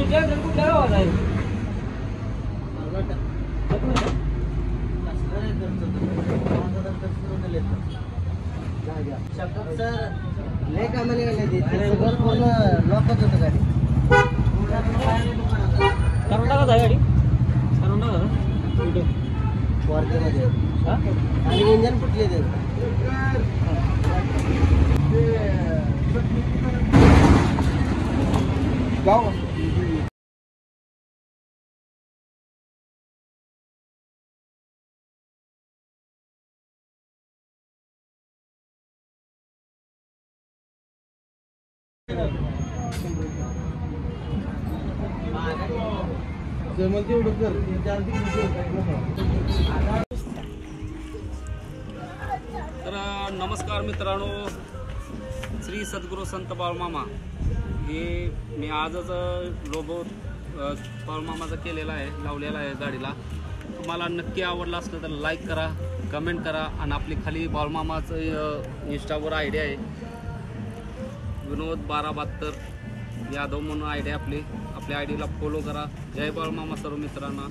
लय कामाने गेले ते पूर्ण लॉकच होतं गाडी. करून टाका गाडी करून टाका वरतीमध्ये आणि इंजन फुटले ते. गाव तर नमस्कार मित्रांनो, श्री सद्गुरू संत बाळमामा हे मी आजच लोगो बाळमामाचा केलेला आहे, लावलेला आहे गाडीला. तुम्हाला नक्की आवडला असलं तर लाईक करा, कमेंट करा आणि आपली खाली बाळमामाचं इंस्टावर आयडी आहे विनोद 1272 यादव म्हणून आयडी आपली. आपल्या आयडीला फॉलो करा. जय बाळमामा सर्व मित्रांना.